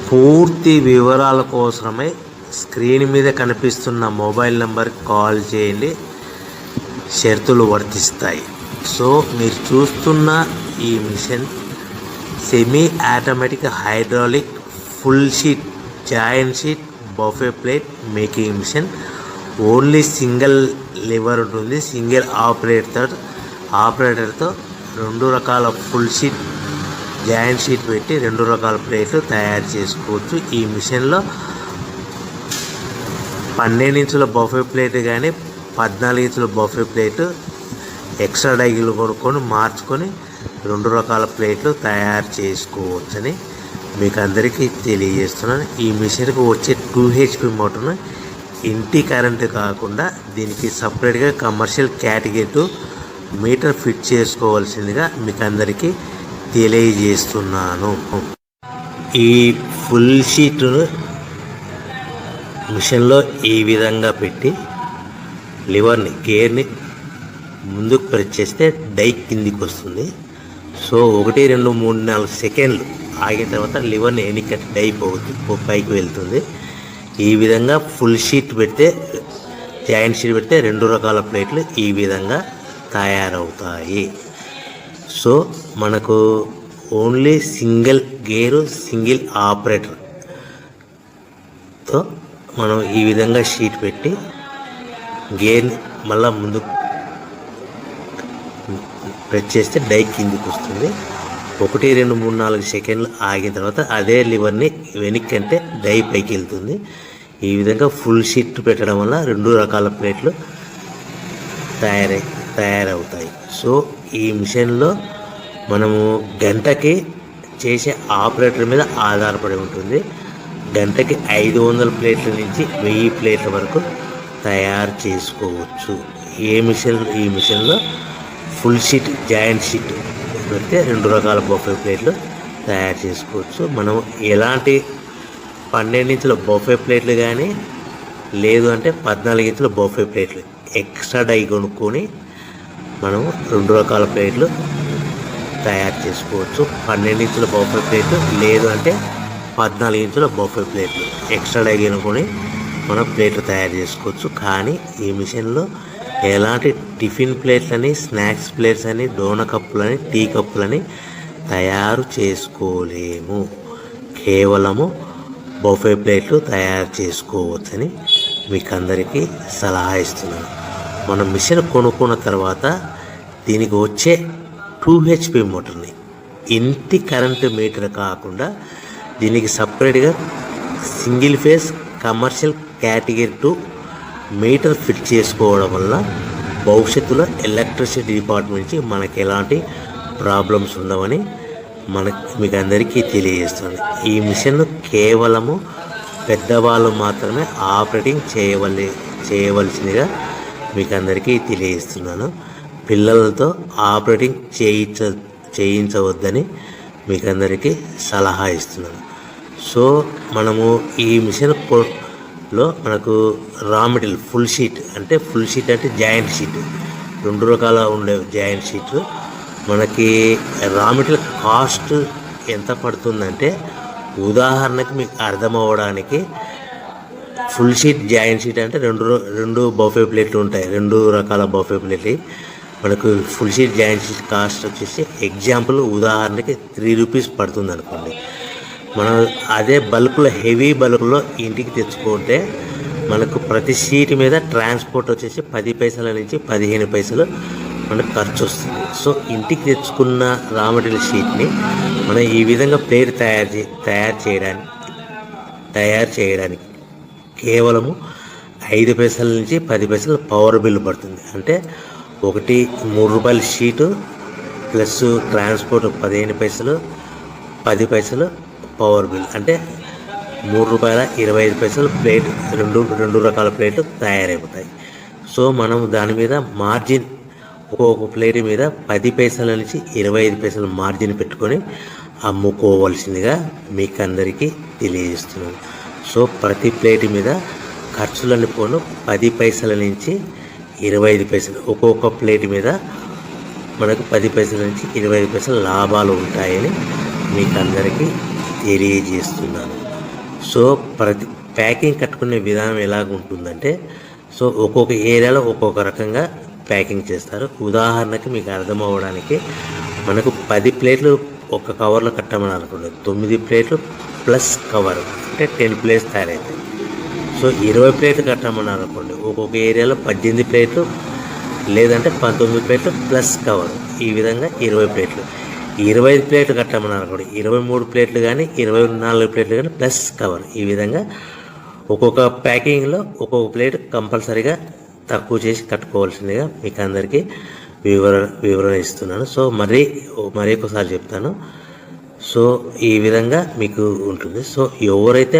పూర్తి వివరాల కోసమై స్క్రీన్ మీద కనిపిస్తున్న మొబైల్ నెంబర్కి కాల్ చేయండి, షరతులు వర్తిస్తాయి. సో మీరు చూస్తున్న ఈ machine semi automatic hydraulic full sheet joint sheet buffet plate making machine. Only single lever ఉంటుంది. సింగిల్ ఆపరేటర్తో 2 రకాల ఫుల్ షీట్ జాయింట్ షీట్ పెట్టి 2 రకాల ప్లేట్లు తయారు చేసుకోవచ్చు. ఈ మిషన్లో 12 ఇంచుల బఫే ప్లేట్ కానీ 14 ఇంచుల బఫే ప్లేట్ ఎక్స్ట్రా డైలు కొనుక్కొని మార్చుకొని 2 రకాల ప్లేట్లు తయారు చేసుకోవచ్చని మీకు అందరికీ తెలియజేస్తున్నాను. ఈ మిషన్కి వచ్చే 2 HP మోటార్ను ఇంటి కరెంటు కాకుండా దీనికి సపరేట్గా కమర్షియల్ కేటగిరీ 2 మీటర్ ఫిట్ చేసుకోవాల్సిందిగా మీకు అందరికీ తెలియజేస్తున్నాను. ఈ ఫుల్ షీట్ను మిషన్లో ఈ విధంగా పెట్టి గేర్ని ముందుకు ప్రెస్ చేస్తే డై కిందికి వస్తుంది. సో 1 2 3 4 సెకండ్లు ఆగిన తర్వాత లివర్ని ఎన్నికట్టి డై పైకి వెళ్తుంది. ఈ విధంగా ఫుల్ షీట్ పెడితే జాయింట్ షీట్ పెడితే 2 రకాల ప్లేట్లు ఈ విధంగా తయారవుతాయి. సో మనకు ఓన్లీ సింగిల్ గేరు సింగిల్ ఆపరేటర్తో మనం ఈ విధంగా షీట్ పెట్టి గేర్ని మళ్ళీ ముందుకు ప్రెస్ చేస్తే డై కిందికి వస్తుంది. 1 2 3 4 సెకండ్లు ఆగిన తర్వాత అదే లివర్ని వెనక్కి అంటే డై పైకి వెళ్తుంది. ఈ విధంగా ఫుల్ షీట్ పెట్టడం వల్ల 2 రకాల ప్లేట్లు తయారవుతాయి. సో ఈ మిషన్లో మనము గంటకి చేసే ఆపరేటర్ మీద ఆధారపడి ఉంటుంది. గంటకి 500 ప్లేట్ల నుంచి 1000 ప్లేట్ల వరకు తయారు చేసుకోవచ్చు. ఈ మిషన్లో ఫుల్ షీట్ జాయింట్ షీట్ పెడితే 2 రకాల బఫే ప్లేట్లు తయారు చేసుకోవచ్చు. మనం ఎలాంటి 12 ఇంచుల బఫే ప్లేట్లు కానీ లేదు అంటే 14 ఇంచుల బఫే ప్లేట్లు ఎక్స్ట్రా డై కొనుక్కొని మనం 2 రకాల ప్లేట్లు తయారు చేసుకోవచ్చు. 12 ఇంచుల బఫే ప్లేట్లు లేదు అంటే 14 ఇంచుల బఫే ప్లేట్లు ఎక్స్ట్రా డై కొనుక్కొని మనం ప్లేట్లు తయారు చేసుకోవచ్చు. కానీ ఈ మిషన్లో ఎలాంటి టిఫిన్ ప్లేట్లని, స్నాక్స్ ప్లేట్స్ అని, డోన కప్పులని, టీ కప్పులని తయారు చేసుకోలేము. కేవలము బఫే ప్లేట్లు తయారు చేసుకోవచ్చని మీకు అందరికీ సలహా ఇస్తున్నాను. మనం మిషన్ కొనుక్కున్న తర్వాత దీనికి వచ్చే 2 HP మోటార్ని ఇంటి కరెంటు మీటర్ కాకుండా దీనికి సపరేట్గా single phase commercial category 2 metre fit చేసుకోవడం వల్ల భవిష్యత్తులో ఎలక్ట్రిసిటీ డిపార్ట్మెంట్ నుంచి మనకి ఎలాంటి ప్రాబ్లమ్స్ ఉండవని మీకు అందరికీ తెలియజేస్తుంది. ఈ మిషన్ కేవలము పెద్దవాళ్ళు మాత్రమే ఆపరేటింగ్ చేయవలసిందిగా మీకు అందరికీ తెలియజేస్తున్నాను. పిల్లలతో ఆపరేటింగ్ చేయించవద్దని మీకు అందరికీ సలహా ఇస్తున్నాను. సో మనము ఈ మిషన్లో మనకు రా మెటీరియల్ ఫుల్ షీట్ అంటే జాయింట్ షీట్ 2 రకాల ఉండే జాయింట్ షీట్ మనకి రా మెటీరియల్ కాస్ట్ ఎంత పడుతుందంటే ఉదాహరణకి మీకు అర్థమవ్వడానికి ఫుల్ షీట్ జాయింట్ షీట్ అంటే 2 బఫే ప్లేట్లు ఉంటాయి. 2 రకాల బఫే ప్లేట్లు మనకు full sheet joint sheet cost వచ్చేసి ఎగ్జాంపుల్ ఉదాహరణకి 3 రూపీస్ పడుతుంది అనుకోండి. మనం అదే బల్క్లో హెవీ బల్క్లో ఇంటికి తెచ్చుకుంటే మనకు ప్రతి షీట్ మీద ట్రాన్స్పోర్ట్ వచ్చేసి 10 పైసల నుంచి 15 పైసలు మనకు ఖర్చు వస్తుంది. సో ఇంటికి తెచ్చుకున్న రా మెటీరియల్ షీట్ని మనం ఈ విధంగా ప్లేట్ తయారు చేయడానికి కేవలము 5 పైసల నుంచి 10 పైసలు పవర్ బిల్ పడుతుంది. అంటే 3 రూపాయల షీటు ప్లస్ ట్రాన్స్పోర్ట్ 15 పైసలు 10 పైసలు పవర్ బిల్ అంటే 3 రూపాయల 25 పైసలు ప్లేట్ 2 రకాల ప్లేట్లు తయారైపోతాయి. సో మనం దాని మీద మార్జిన్ ఒక్కొక్క ప్లేట్ మీద 10 పైసల నుంచి 25 పైసలు మార్జిన్ పెట్టుకొని అమ్ముకోవాల్సిందిగా మీకు అందరికీ తెలియజేస్తున్నాను. సో ప్రతి ప్లేట్ మీద ఖర్చులన్నీ పోను 10 పైసల నుంచి 25 పైసలు ఒక్కొక్క ప్లేట్ మీద మనకు 10 పైసల నుంచి 25 పైసలు లాభాలు ఉంటాయని మీకు అందరికీ తెలియజేస్తున్నాను. సో ప్రతి ప్యాకింగ్ కట్టుకునే విధానం ఎలాగ ఉంటుందంటే, సో ఒక్కొక్క ఏరియాలో ఒక్కొక్క రకంగా ప్యాకింగ్ చేస్తారు. ఉదాహరణకి మీకు అర్థం అవ్వడానికి, మనకు 10 ప్లేట్లు ఒక కవర్లో కట్టమని అనుకోండి, 9 ప్లేట్లు ప్లస్ కవర్ అంటే 10 ప్లేట్స్ తయారవుతాయి. సో 20 ప్లేట్లు కట్టమని అనుకోండి, ఒక్కొక్క ఏరియాలో 18 ప్లేట్లు లేదంటే 19 ప్లేట్లు ప్లస్ కవర్, ఈ విధంగా 20 ప్లేట్లు. 25 ప్లేట్లు కట్టమని అనుకోండి, 23 ప్లేట్లు కానీ 24 ప్లేట్లు కానీ ప్లస్ కవర్, ఈ విధంగా ఒక్కొక్క ప్యాకింగ్లో ఒక్కొక్క ప్లేట్ కంపల్సరీగా తక్కువ చేసి కట్టుకోవాల్సిందిగా మీకు అందరికీ వివరణ ఇస్తున్నాను. సో మరీ ఒకసారి చెప్తాను. సో ఈ విధంగా మీకు ఉంటుంది. సో ఎవరైతే